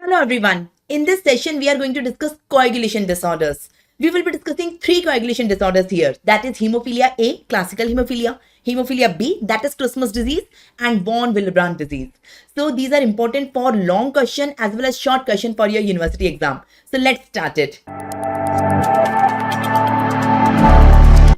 Hello everyone. In this session, we are going to discuss coagulation disorders. We will be discussing three coagulation disorders here. That is Hemophilia A, classical hemophilia, Hemophilia B, that is Christmas disease, and von Willebrand disease. So these are important for long question as well as short question for your university exam. So let's start it.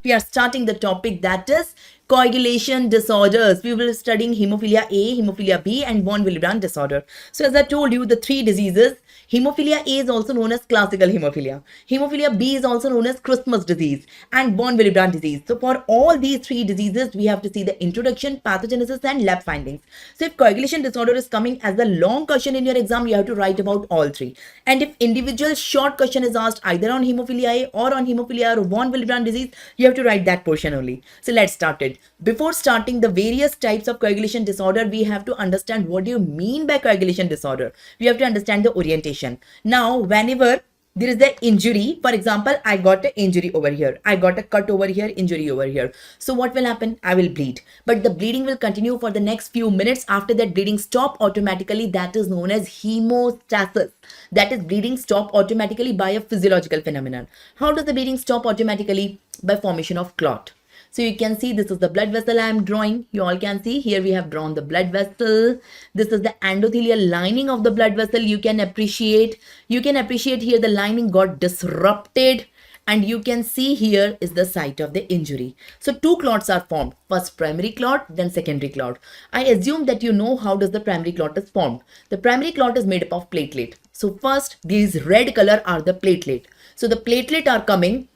We are starting the topic that is coagulation disorders. We will be studying Hemophilia A, Hemophilia B, and von Willebrand disorder. So as I told you, the three diseases, Hemophilia A is also known as classical hemophilia. Hemophilia B is also known as Christmas disease and von Willebrand disease. So for all these three diseases, we have to see the introduction, pathogenesis, and lab findings. So if coagulation disorder is coming as a long question in your exam, you have to write about all three. And if individual short question is asked either on Hemophilia A or on Hemophilia or von Willebrand disease, you have to write that portion only. So let's start it. Before starting the various types of coagulation disorder, we have to understand what do you mean by coagulation disorder. We have to understand the orientation. Now, whenever there is the injury, for example, I got an injury over here, I got a cut over here, injury over here. So what will happen? I will bleed, but the bleeding will continue for the next few minutes. After that, bleeding stop automatically. That is known as hemostasis. That is, bleeding stop automatically by a physiological phenomenon. How does the bleeding stop automatically? By formation of clot. So you can see this is the blood vessel I am drawing. You all can see here we have drawn the blood vessel. This is the endothelial lining of the blood vessel. You can appreciate here the lining got disrupted, and you can see here is the site of the injury. So two clots are formed. First primary clot, then secondary clot. I assume that you know how does the primary clot is formed. The primary clot is made up of platelet. So first, these red color are the platelet. So the platelet are coming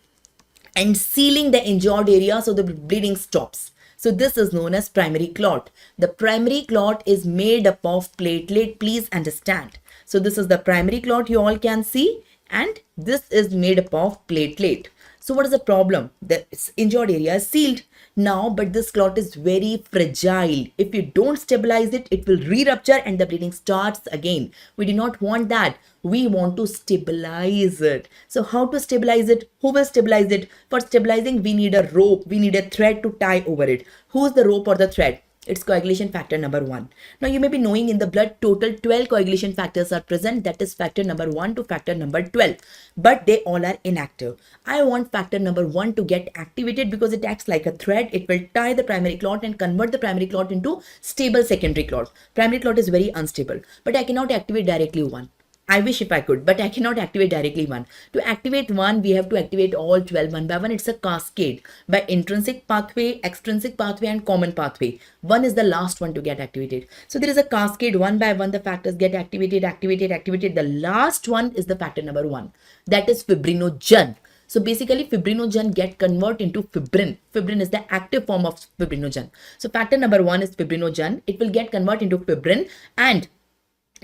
and sealing the injured area so the bleeding stops. So this is known as primary clot. The primary clot is made up of platelet, please understand. So this is the primary clot you all can see, and this is made up of platelet. So what is the problem? The injured area is sealed now, but this clot is very fragile. If you don't stabilize it, it will re-rupture and the bleeding starts again. We do not want that. We want to stabilize it. So how to stabilize it? Who will stabilize it? For stabilizing, we need a rope. We need a thread to tie over it. Who's the rope or the thread? It's coagulation factor number 1. Now you may be knowing in the blood total 12 coagulation factors are present. That is factor number 1 to factor number 12. But they all are inactive. I want factor number 1 to get activated because it acts like a thread. It will tie the primary clot and convert the primary clot into stable secondary clot. Primary clot is very unstable, but I cannot activate directly one. I wish if I could, but I cannot activate directly one. To activate one, we have to activate all 12 one by one. It's a cascade by intrinsic pathway, extrinsic pathway, and common pathway. One is the last one to get activated. So there is a cascade one by one. The factors get activated. The last one is the factor number 1. That is fibrinogen. So basically fibrinogen get converted into fibrin. Fibrin is the active form of fibrinogen. So factor number 1 is fibrinogen. It will get converted into fibrin and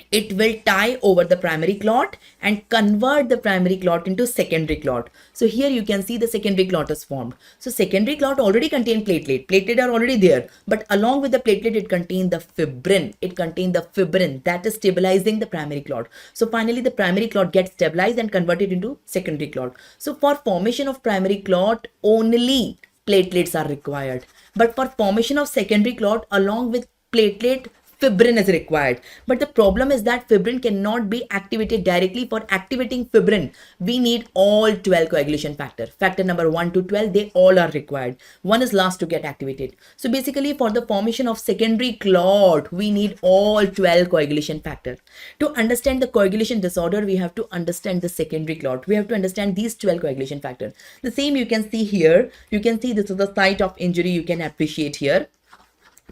it will tie over the primary clot and convert the primary clot into secondary clot. So here you can see the secondary clot is formed. So secondary clot already contain platelet. Platelet are already there, but along with the platelet, it contains the fibrin. It contains the fibrin that is stabilizing the primary clot. So finally, the primary clot gets stabilized and converted into secondary clot. So for formation of primary clot, only platelets are required. But for formation of secondary clot, along with platelet, fibrin is required. But the problem is that fibrin cannot be activated directly. For activating fibrin, we need all 12 coagulation factor. Factor number 1 to 12, they all are required. One is last to get activated. So basically for the formation of secondary clot, we need all 12 coagulation factor. To understand the coagulation disorder, we have to understand the secondary clot. We have to understand these 12 coagulation factor. The same you can see here. You can see this is the site of injury. You can appreciate here.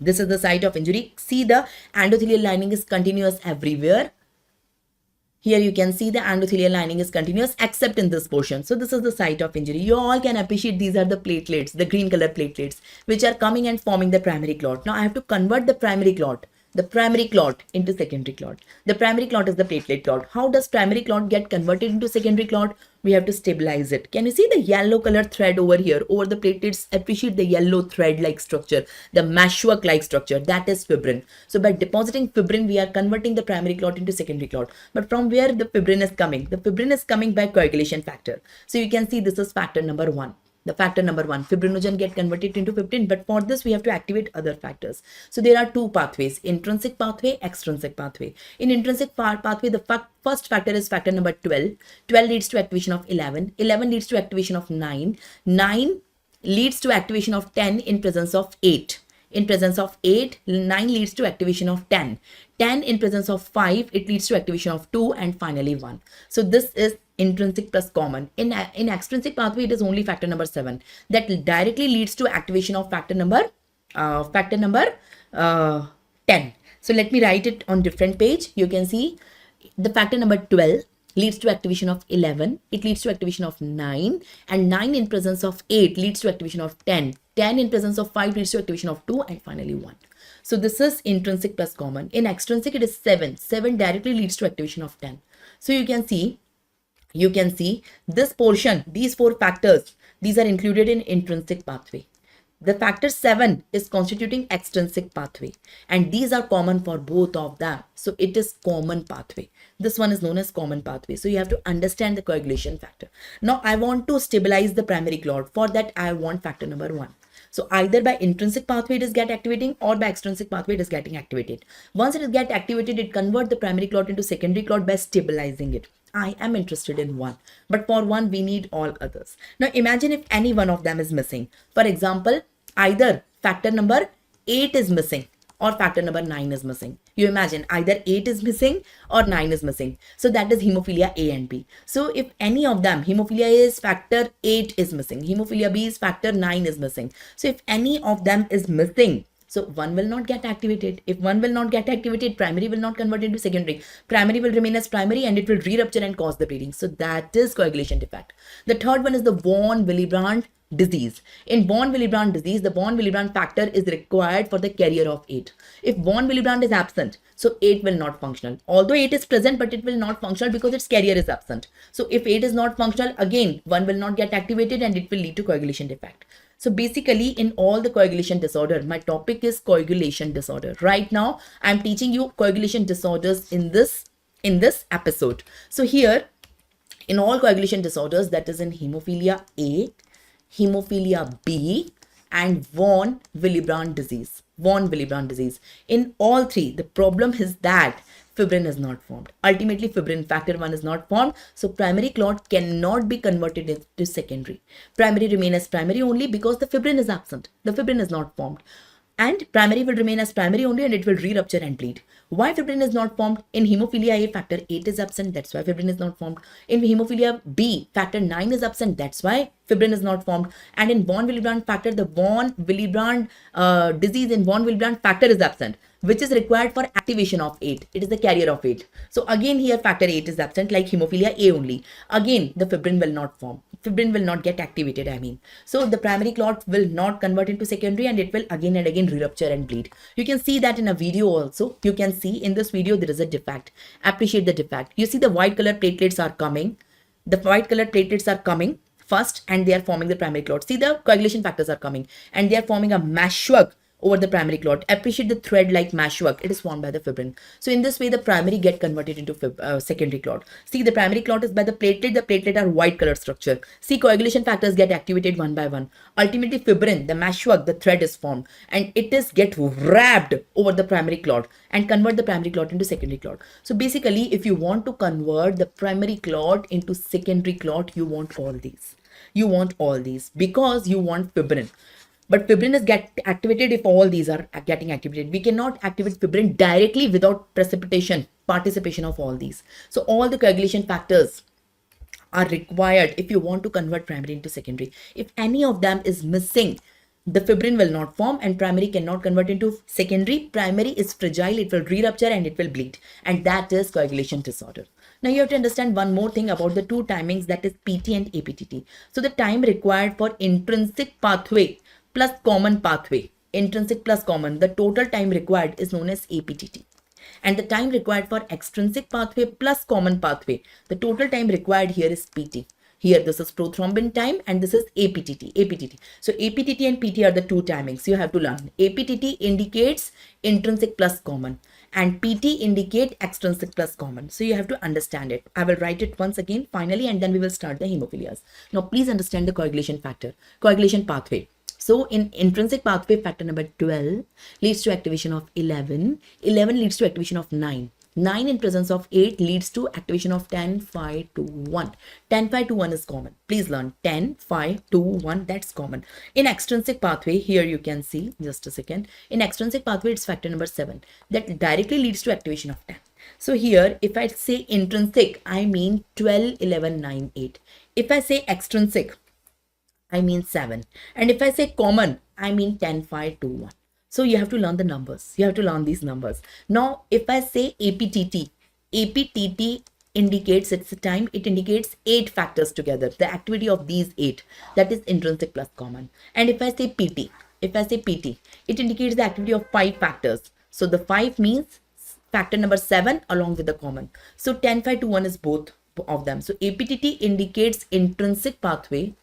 This is the site of injury. See, the endothelial lining is continuous everywhere. Here you can see the endothelial lining is continuous except in this portion. So this is the site of injury. You all can appreciate these are the platelets, the green color platelets, which are coming and forming the primary clot. Now I have to convert the primary clot into secondary clot. The primary clot is the platelet clot. How does primary clot get converted into secondary clot? We have to stabilize it. Can you see the yellow color thread over here? Over the platelets, appreciate the yellow thread like structure, the meshwork like structure, that is fibrin. So by depositing fibrin, we are converting the primary clot into secondary clot. But from where the fibrin is coming? The fibrin is coming by coagulation factor. So you can see this is factor number 1. The factor number 1, fibrinogen get converted into fibrin, but for this we have to activate other factors. So there are two pathways, intrinsic pathway, extrinsic pathway. In intrinsic pathway, the first factor is factor number 12. 12 leads to activation of 11. 11 leads to activation of 9. 9 leads to activation of 10 in presence of 8. In presence of 8, 9 leads to activation of 10. 10 in presence of 5, it leads to activation of 2, and finally 1. So this is intrinsic plus common. In extrinsic pathway, it is only factor number 7 that directly leads to activation of factor number 10. So let me write it on different page. You can see the factor number 12 leads to activation of 11, it leads to activation of 9, and 9 in presence of 8 leads to activation of 10. 10 in presence of 5 leads to activation of 2, and finally 1. So this is intrinsic plus common. In extrinsic, it is 7. 7 directly leads to activation of 10. So you can see this portion, these 4 factors, these are included in intrinsic pathway. The factor 7 is constituting extrinsic pathway, and these are common for both of them. So it is common pathway. This one is known as common pathway. So you have to understand the coagulation factor. Now I want to stabilize the primary clot. For that, I want factor number 1. So either by intrinsic pathway it is get activating, or by extrinsic pathway it is getting activated. Once it is get activated, it convert the primary clot into secondary clot by stabilizing it. I am interested in one, but for one we need all others. Now imagine if any one of them is missing. For example, either factor number 8 is missing or factor number 9 is missing. You imagine either 8 is missing or 9 is missing. So that is hemophilia A and B. So if any of them, hemophilia A is factor 8 is missing, hemophilia B is factor 9 is missing. So if any of them is missing, so one will not get activated. If one will not get activated, primary will not convert into secondary. Primary will remain as primary and it will re-rupture and cause the bleeding. So that is coagulation defect. The third one is the von Willebrand disease. In von Willebrand disease, the von Willebrand factor is required for the carrier of 8. If von Willebrand is absent, so 8 will not functional. Although 8 is present, but it will not functional because its carrier is absent. So if 8 is not functional, again, one will not get activated and it will lead to coagulation defect. So basically in all the coagulation disorder, my topic is coagulation disorder. Right now, I'm teaching you coagulation disorders in this episode. So here, in all coagulation disorders, that is in hemophilia A, hemophilia B, and von Willebrand disease. Von Willebrand disease. In all three, the problem is that fibrin is not formed. Ultimately, fibrin factor 1 is not formed. So primary clot cannot be converted into secondary. Primary remain as primary only because the fibrin is absent. The fibrin is not formed. And primary will remain as primary only and it will re-rupture and bleed. Why fibrin is not formed? In hemophilia A, factor 8 is absent. That's why fibrin is not formed. In hemophilia B, factor 9 is absent. That's why fibrin is not formed. And in von Willebrand factor, the von Willebrand disease in von Willebrand factor is absent, which is required for activation of 8. It is the carrier of 8. So again here factor 8 is absent like hemophilia A only. Again the fibrin will not form. Fibrin will not get activated, I mean. So the primary clot will not convert into secondary and it will again and again re-rupture and bleed. You can see that in a video also. You can see in this video there is a defect. Appreciate the defect. You see the white color platelets are coming. The white color platelets are coming first and they are forming the primary clot. See the coagulation factors are coming and they are forming a meshwork over the primary clot. Appreciate the thread like meshwork. It is formed by the fibrin. So in this way, the primary get converted into secondary clot. See, the primary clot is by the platelet. The platelet are white color structure. See, coagulation factors get activated one by one. Ultimately, fibrin, the meshwork, the thread is formed and it is get wrapped over the primary clot and convert the primary clot into secondary clot. So basically, if you want to convert the primary clot into secondary clot, you want all these. You want all these because you want fibrin. But fibrin is get activated if all these are getting activated. We cannot activate fibrin directly without participation of all these. So all the coagulation factors are required if you want to convert primary into secondary. If any of them is missing, the fibrin will not form and primary cannot convert into secondary. Primary is fragile, it will re-rupture and it will bleed. And that is coagulation disorder. Now you have to understand one more thing about the two timings, that is PT and APTT. So the time required for intrinsic pathway plus common pathway, intrinsic plus common, the total time required is known as APTT. And the time required for extrinsic pathway plus common pathway, the total time required here is PT. Here this is prothrombin time and this is APTT. So APTT and PT are the two timings you have to learn. APTT indicates intrinsic plus common. and PT indicate extrinsic plus common. So you have to understand it. I will write it once again finally, and then we will start the hemophilias. Now please understand the coagulation factor, coagulation pathway. So in intrinsic pathway, factor number 12 leads to activation of 11, 11 leads to activation of 9. 9 in presence of 8 leads to activation of 10, 5, 2, 1. 10, 5, 2, 1 is common. Please learn 10, 5, 2, 1, that's common. In extrinsic pathway, here you can see, just a second. In extrinsic pathway, it's factor number 7 that directly leads to activation of 10. So here, if I say intrinsic, I mean 12, 11, 9, 8. If I say extrinsic, I mean 7. And if I say common, I mean 10, 5, 2, 1. So you have to learn the numbers. You have to learn these numbers. Now, if I say APTT, APTT indicates, it's a time, it indicates 8 factors together, the activity of these 8, that is intrinsic plus common. And if I say PT, it indicates the activity of 5 factors. So the 5 means factor number 7 along with the common. So 10, 5, 2, 1 is both of them. So APTT indicates intrinsic pathway.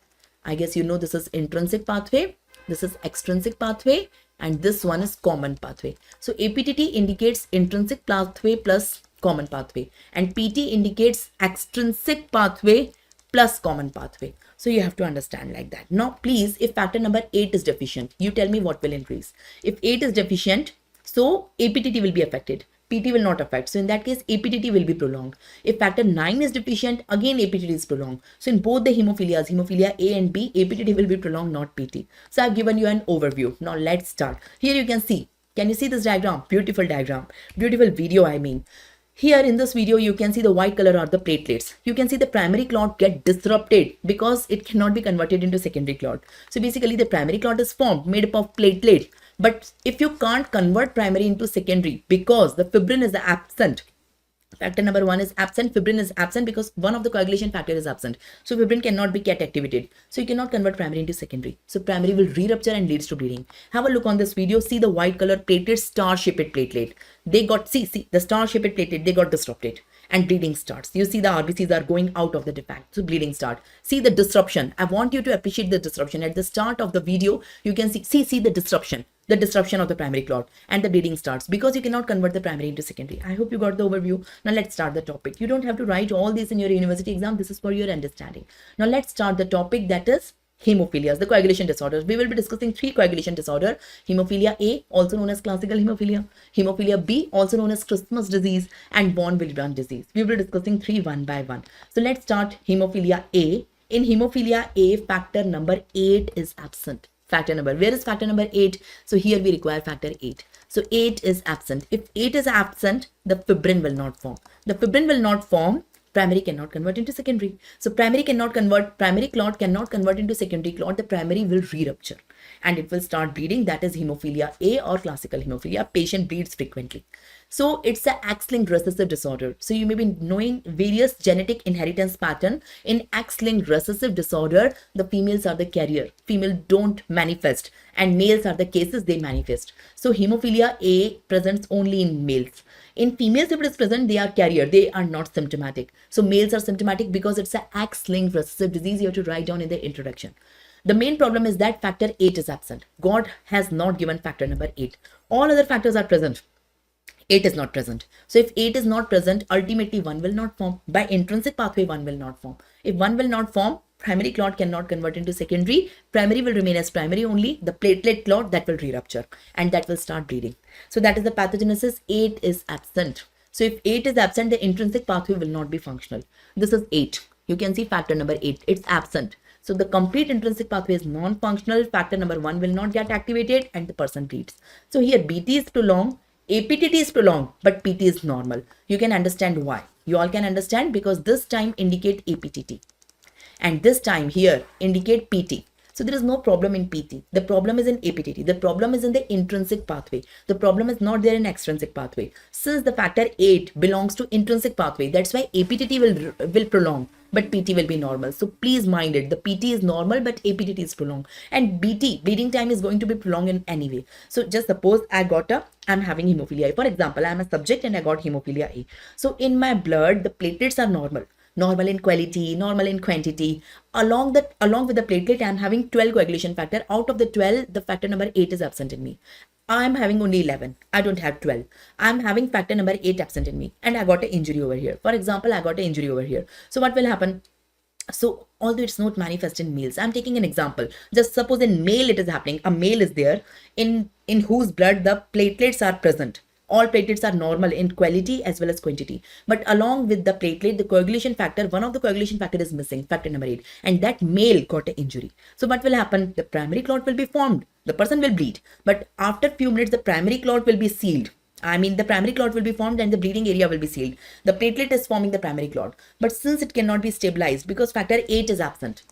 I guess you know this is intrinsic pathway, this is extrinsic pathway, and this one is common pathway. So APTT indicates intrinsic pathway plus common pathway, and PT indicates extrinsic pathway plus common pathway. So you have to understand like that. Now please, if factor number 8 is deficient, you tell me what will increase. If 8 is deficient, so APTT will be affected. PT will not affect. So in that case, APTT will be prolonged. If factor 9 is deficient, again APTT is prolonged. So in both the hemophilias, hemophilia A and B, APTT will be prolonged, not PT. So I've given you an overview. Now let's start. Here you can see. Can you see this diagram? Beautiful diagram. Beautiful video, I mean. Here in this video, you can see the white color are the platelets. You can see the primary clot get disrupted because it cannot be converted into secondary clot. So basically the primary clot is formed made up of platelet. But if you can't convert primary into secondary because the fibrin is absent, factor number 1 is absent, fibrin is absent because one of the coagulation factor is absent. So fibrin cannot be get activated. So you cannot convert primary into secondary. So primary will re-rupture and leads to bleeding. Have a look on this video. See the white color platelet, star-shaped platelet. They got, see the star-shaped platelet, they got disrupted and bleeding starts. You see the RBCs are going out of the defect. So bleeding start. See the disruption. I want you to appreciate the disruption. At the start of the video, you can see the disruption. The disruption of the primary clot and the bleeding starts because you cannot convert the primary into secondary. I hope you got the overview. Now let's start the topic. You don't have to write all this in your university exam. This is for your understanding. Now let's start the topic, that is hemophilias, the coagulation disorders. We will be discussing 3 coagulation disorder: Hemophilia A, also known as classical hemophilia; Hemophilia B, also known as Christmas disease; and von Willebrand disease. We will be discussing 3 one by one. So let's start Hemophilia A. In Hemophilia A, factor number 8 is absent. Factor number, where is factor number 8? So here we require factor 8. So 8 is absent. If 8 is absent, the fibrin will not form. The fibrin will not form, primary cannot convert into secondary. So primary clot cannot convert into secondary clot. The primary will re-rupture and it will start bleeding. That is Hemophilia A or classical hemophilia. Patient bleeds frequently. So it's a X-linked recessive disorder. So you may be knowing various genetic inheritance pattern. In X-linked recessive disorder, the females are the carrier. Female don't manifest and males are the cases they manifest. So Hemophilia A presents only in males. In females, if it is present, they are carrier. They are not symptomatic. So males are symptomatic because it's a X-linked recessive disease. You have to write down in the introduction. The main problem is that factor 8 is absent. God has not given factor number 8. All other factors are present. 8 is not present. So if 8 is not present, ultimately 1 will not form. By intrinsic pathway, 1 will not form. If 1 will not form, primary clot cannot convert into secondary. Primary will remain as primary only. The platelet clot, that will re-rupture and that will start bleeding. So that is the pathogenesis. 8 is absent. So if 8 is absent, the intrinsic pathway will not be functional. This is 8. You can see factor number 8. It's absent. So the complete intrinsic pathway is non-functional. Factor number 1 will not get activated and the person bleeds. So here BT is prolonged. APTT is prolonged, but PT is normal. You can understand why. You all can understand because this time indicate APTT and this time here indicate PT. So there is no problem in PT. The problem is in APTT. The problem is in the intrinsic pathway. The problem is not there in extrinsic pathway. Since the factor 8 belongs to intrinsic pathway, that's why APTT will prolong, but PT will be normal. So please mind it. The PT is normal, but APTT is prolonged. And BT, bleeding time, is going to be prolonged in any way. So just suppose I'm having hemophilia A. For example, I'm a subject and I got hemophilia A. So in my blood, the platelets are normal. Normal in quality, normal in quantity. Along with the platelet, I'm having 12 coagulation factor. Out of the 12, the factor number 8 is absent in me. I'm having only 11. I don't have 12. I'm having factor number 8 absent in me, and I got an injury over here. For example, I got an injury over here. So what will happen? So although it's not manifest in males, I'm taking an example. Just suppose in male it is happening. A male is there in whose blood the platelets are present. All platelets are normal in quality as well as quantity. But along with the platelet, the coagulation factor, one of the coagulation factor is missing, factor number 8. And that male got an injury. So what will happen? The primary clot will be formed. The person will bleed. But after few minutes, the primary clot will be sealed. I mean, the primary clot will be formed and the bleeding area will be sealed. The platelet is forming the primary clot. But since it cannot be stabilized because factor 8 is absent,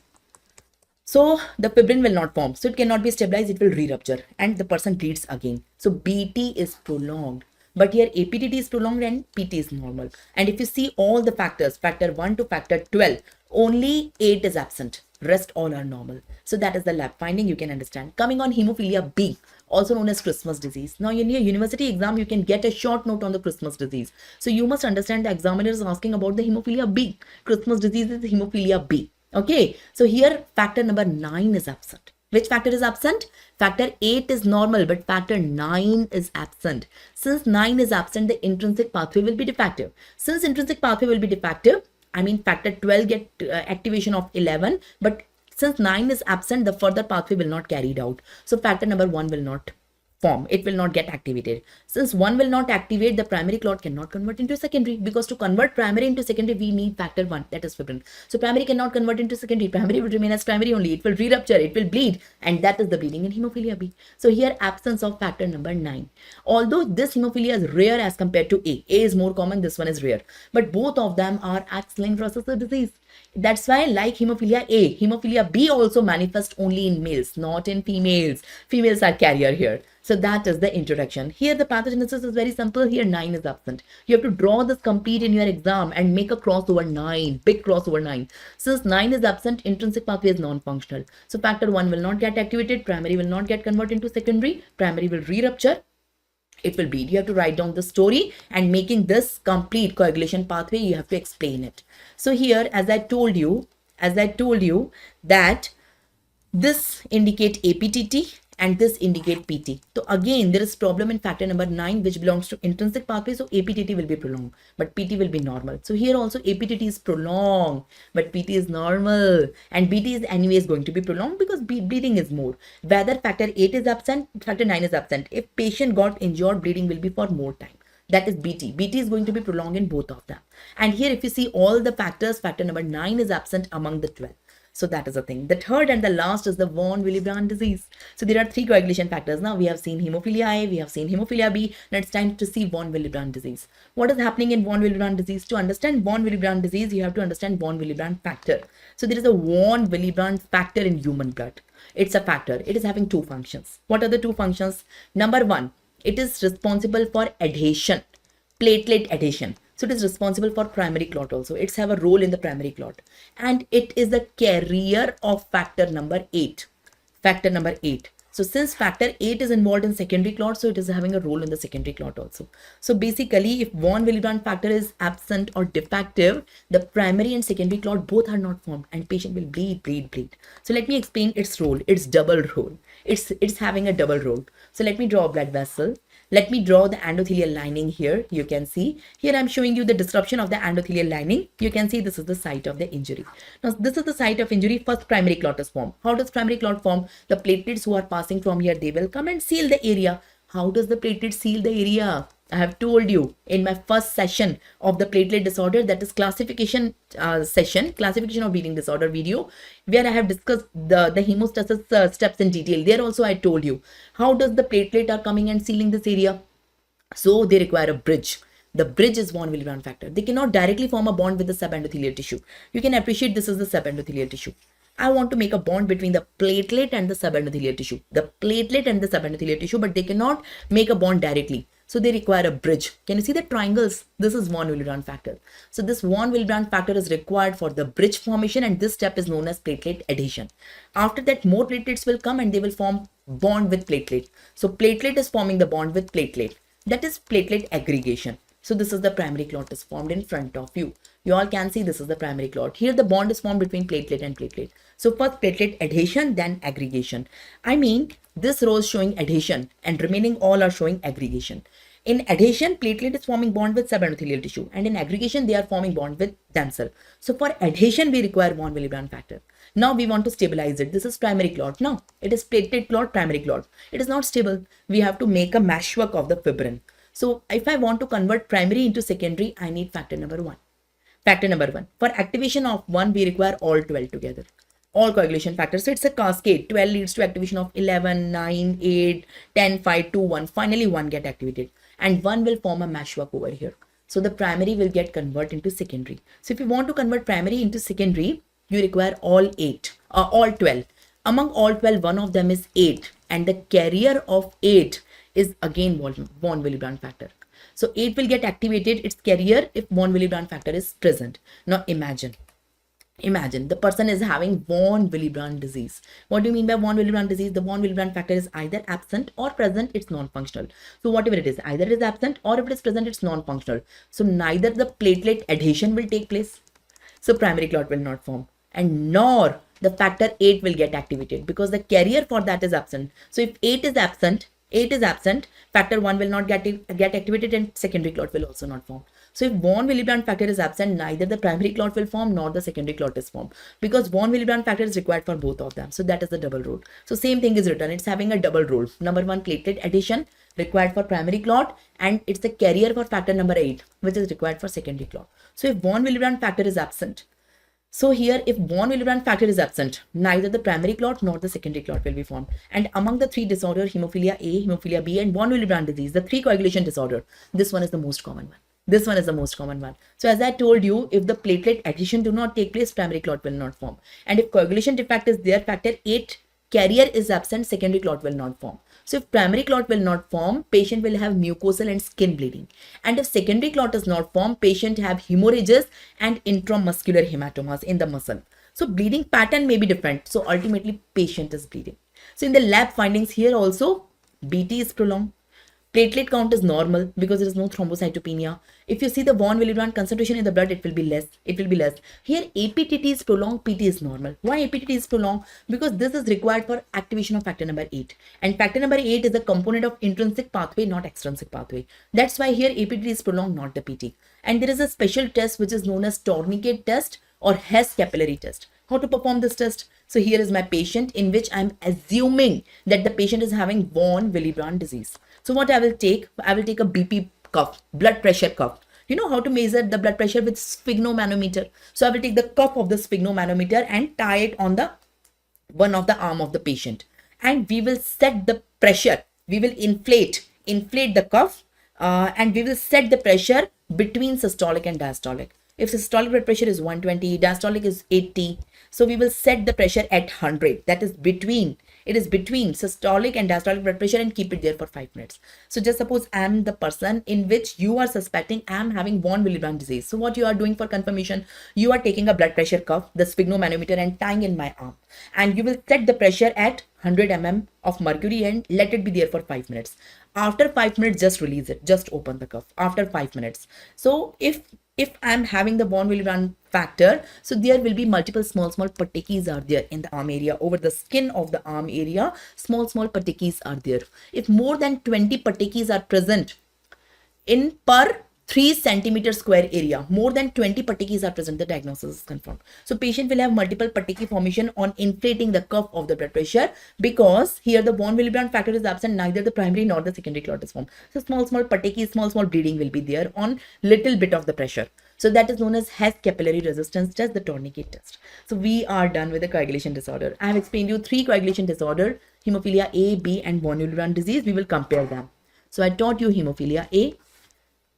so the fibrin will not form. So it cannot be stabilized. It will re-rupture and the person bleeds again. So BT is prolonged. But here APTT is prolonged and PT is normal. And if you see all the factors, factor 1 to factor 12, only 8 is absent. Rest all are normal. So that is the lab finding, you can understand. Coming on hemophilia B, also known as Christmas disease. Now in your university exam, you can get a short note on the Christmas disease. So you must understand the examiner is asking about the hemophilia B. Christmas disease is hemophilia B. Okay, so here factor number 9 is absent. Which factor is absent? Factor 8 is normal, but factor 9 is absent. Since 9 is absent, the intrinsic pathway will be defective. Since intrinsic pathway will be defective, I mean factor 12 get activation of 11, but since 9 is absent, the further pathway will not carried out. So factor number 1 will not form. It will not get activated. Since 1 will not activate, the primary clot cannot convert into secondary, because to convert primary into secondary, we need factor 1, that is fibrin. So primary cannot convert into secondary. Primary will remain as primary only. It will re-rupture, it will bleed, and that is the bleeding in hemophilia B. So here absence of factor number 9. Although this hemophilia is rare as compared to A. A is more common, this one is rare. But both of them are X-linked recessive disease. That's why, like hemophilia A, hemophilia B also manifests only in males, not in females. Females are carrier here. So that is the introduction. Here the pathogenesis is very simple. Here 9 is absent. You have to draw this complete in your exam and make a cross over 9, big cross over 9. Since 9 is absent, intrinsic pathway is non-functional. So factor 1 will not get activated, primary will not get converted into secondary, primary will re-rupture, it will bleed. You have to write down the story, and making this complete coagulation pathway, you have to explain it. So here, as I told you that this indicate APTT and this indicate PT. So again, there is problem in factor number 9, which belongs to intrinsic pathway. So APTT will be prolonged, but PT will be normal. So here also APTT is prolonged, but PT is normal, and BT is anyways going to be prolonged because bleeding is more. Whether factor 8 is absent, factor 9 is absent. If patient got injured, bleeding will be for more time. That is BT. BT is going to be prolonged in both of them. And here if you see all the factors, factor number 9 is absent among the 12. So that is the thing. The third and the last is the von Willebrand disease. So there are 3 coagulation factors. Now we have seen hemophilia A, we have seen hemophilia B. Now it's time to see von Willebrand disease. What is happening in von Willebrand disease? To understand von Willebrand disease, you have to understand von Willebrand factor. So there is a von Willebrand factor in human blood. It's a factor. It is having 2 functions. What are the 2 functions? Number 1, it is responsible for adhesion, platelet adhesion. So it is responsible for primary clot also. It's have a role in the primary clot. And it is the carrier of factor number 8. Factor number 8. So since factor 8 is involved in secondary clot, so it is having a role in the secondary clot also. So basically, if von Willebrand factor is absent or defective, the primary and secondary clot both are not formed, and patient will bleed. So let me explain its role, its double role. It's having a double role. So let me draw a blood vessel. Let me draw the endothelial lining here. You can see here I'm showing you the disruption of the endothelial lining. You can see this is the site of the injury. Now this is the site of injury. First primary clot is formed. How does primary clot form? The platelets who are passing from here, they will come and seal the area. How does the platelet seal the area? I have told you in my first session of the platelet disorder, that is classification classification of bleeding disorder video, where I have discussed the hemostasis steps in detail. There also I told you how does the platelet are coming and sealing this area. So they require a bridge. The bridge is von Willebrand factor. They cannot directly form a bond with the subendothelial tissue. You can appreciate this is the subendothelial tissue. I want to make a bond between the platelet and the subendothelial tissue. The platelet and the subendothelial tissue, but they cannot make a bond directly. So they require a bridge. Can you see the triangles? This is von Willebrand factor. So this von Willebrand factor is required for the bridge formation, and this step is known as platelet adhesion. After that, more platelets will come and they will form bond with platelet. So platelet is forming the bond with platelet. That is platelet aggregation. So this is the primary clot is formed in front of you. You all can see this is the primary clot. Here the bond is formed between platelet and platelet. So first platelet adhesion, then aggregation. I mean, this row is showing adhesion and remaining all are showing aggregation. In adhesion, platelet is forming bond with subendothelial tissue, and in aggregation, they are forming bond with themselves. So for adhesion, we require von Willebrand factor. Now we want to stabilize it. This is primary clot. No, it is platelet clot, primary clot. It is not stable. We have to make a meshwork of the fibrin. So if I want to convert primary into secondary, I need factor number 1. Factor number 1. For activation of 1, we require all 12 together. All coagulation factors. So it's a cascade. 12 leads to activation of 11, 9, 8, 10, 5, 2, 1. Finally, 1 get activated. And 1 will form a meshwork over here. So the primary will get converted into secondary. So if you want to convert primary into secondary, you require all 12. Among all 12, one of them is 8. And the carrier of 8 is again von Willebrand factor. So 8 will get activated, its carrier, if von Willebrand factor is present. Now imagine the person is having von Willebrand disease. What do you mean by von Willebrand disease? The von Willebrand factor is either absent or present, it's non-functional. So whatever it is, either it is absent or if it is present, it's non-functional. So neither the platelet adhesion will take place, so primary clot will not form, and nor the factor 8 will get activated because the carrier for that is absent. So if 8 is absent, factor 1 will not get activated and secondary clot will also not form. So if von Willebrand factor is absent, neither the primary clot will form nor the secondary clot is formed, because von Willebrand factor is required for both of them. So that is the double rule. So same thing is written. It's having a double rule. Number 1, platelet adhesion required for primary clot, and it's the carrier for factor number 8, which is required for secondary clot. So if von Willebrand factor is absent, so here, if von Willebrand factor is absent, neither the primary clot nor the secondary clot will be formed. And among the 3 disorders, Hemophilia A, Hemophilia B, and von Willebrand disease, the 3 coagulation disorder, this one is the most common one. So as I told you, if the platelet adhesion do not take place, primary clot will not form. And if coagulation defect is there, factor 8 carrier is absent, secondary clot will not form. So if primary clot will not form, patient will have mucosal and skin bleeding. And if secondary clot is not formed, patient have hemorrhages and intramuscular hematomas in the muscle. So bleeding pattern may be different. So ultimately patient is bleeding. So in the lab findings here also, BT is prolonged. Platelet count is normal because there is no thrombocytopenia. If you see the von Willebrand concentration in the blood, it will be less. Here APTT is prolonged, PT is normal. Why APTT is prolonged? Because this is required for activation of factor number 8. And factor number 8 is a component of intrinsic pathway, not extrinsic pathway. That's why here APTT is prolonged, not the PT. And there is a special test which is known as Tourniquet Test or Hess Capillary Test. How to perform this test? So here is my patient in which I'm assuming that the patient is having von Willebrand disease. So what I will take a BP cuff, blood pressure cuff. You know how to measure the blood pressure with sphygmomanometer. So I will take the cuff of the sphygmomanometer and tie it on the one of the arm of the patient. And we will set the pressure. We will inflate the cuff and we will set the pressure between systolic and diastolic. If systolic blood pressure is 120, diastolic is 80. So we will set the pressure at 100. That is between systolic and diastolic blood pressure and keep it there for 5 minutes. So just suppose I am the person in which you are suspecting I am having von Willebrand disease. So what you are doing for confirmation, you are taking a blood pressure cuff, the sphygmomanometer, and tying in my arm. And you will set the pressure at 100 mm of mercury and let it be there for 5 minutes. After 5 minutes, just release it. Just open the cuff after 5 minutes. So if I'm having the von Willebrand factor, so there will be multiple small patekis are there in the arm area, over the skin of the arm area, small patekis are there. If more than 20 patekis are present in per 3 centimeter square area, more than 20 patekis are present, the diagnosis is confirmed. So patient will have multiple pateki formation on inflating the cuff of the blood pressure, because here the von Willebrand factor is absent, neither the primary nor the secondary clot is formed. So small patekis, small bleeding will be there on little bit of the pressure. So that is known as Hess Capillary Resistance Test, the Tourniquet Test. So we are done with the coagulation disorder. I have explained you 3 coagulation disorder, Hemophilia A, B, and von Willebrand disease. We will compare them. So I taught you Hemophilia A,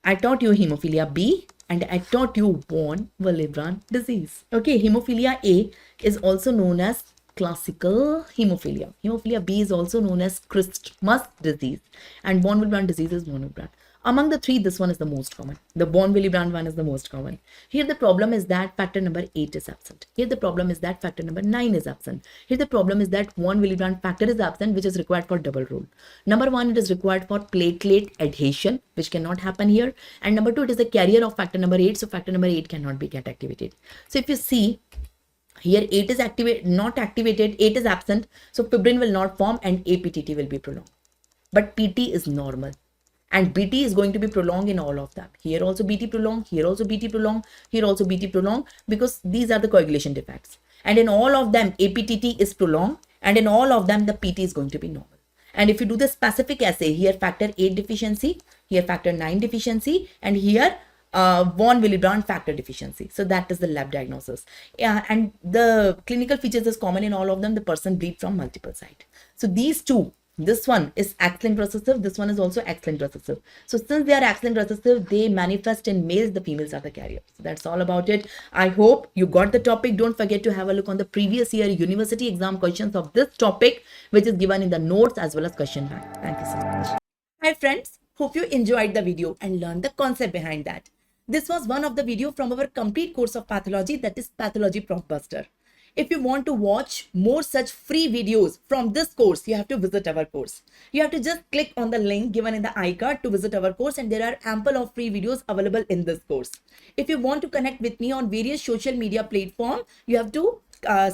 I taught you Hemophilia B, and I taught you von Willebrand disease. Okay, Hemophilia A is also known as classical hemophilia. Hemophilia B is also known as Christmas disease, and von Willebrand disease is von Willebrand. Among the three, this one is the most common. The von Willebrand one is the most common. Here the problem is that factor number 8 is absent. Here the problem is that factor number 9 is absent. Here the problem is that von Willebrand factor is absent, which is required for double rule. Number 1, it is required for platelet adhesion, which cannot happen here. And number 2, it is the carrier of factor number 8, so factor number 8 cannot be get activated. So if you see, here 8 is not activated, 8 is absent, so fibrin will not form and APTT will be prolonged. But PT is normal. And BT is going to be prolonged in all of them. Here also BT prolonged, here also BT prolonged, here also BT prolonged, because these are the coagulation defects. And in all of them, APTT is prolonged, and in all of them, the PT is going to be normal. And if you do the specific assay, here factor 8 deficiency, here factor 9 deficiency, and here von Willebrand factor deficiency. So that is the lab diagnosis. And the clinical features is common in all of them. The person bleeds from multiple sites. So these two, this one is X-linked recessive. This one is also X-linked recessive. So since they are X-linked recessive, they manifest in males. The females are the carriers. So that's all about it. I hope you got the topic. Don't forget to have a look on the previous year university exam questions of this topic, which is given in the notes as well as question bank. Thank you so much. Hi friends. Hope you enjoyed the video and learned the concept behind that. This was one of the video from our complete course of pathology, that is Pathology Blockbuster. If you want to watch more such free videos from this course, you have to visit our course. You have to just click on the link given in the iCard to visit our course, and there are ample of free videos available in this course. If you want to connect with me on various social media platforms, you have to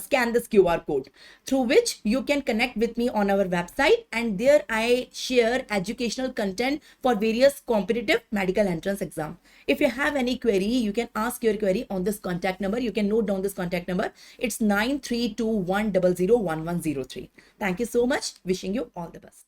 scan this QR code through which you can connect with me on our website, and there I share educational content for various competitive medical entrance exam. If you have any query, you can ask your query on this contact number. You can note down this contact number. It's 9321001103. Thank you so much. Wishing you all the best.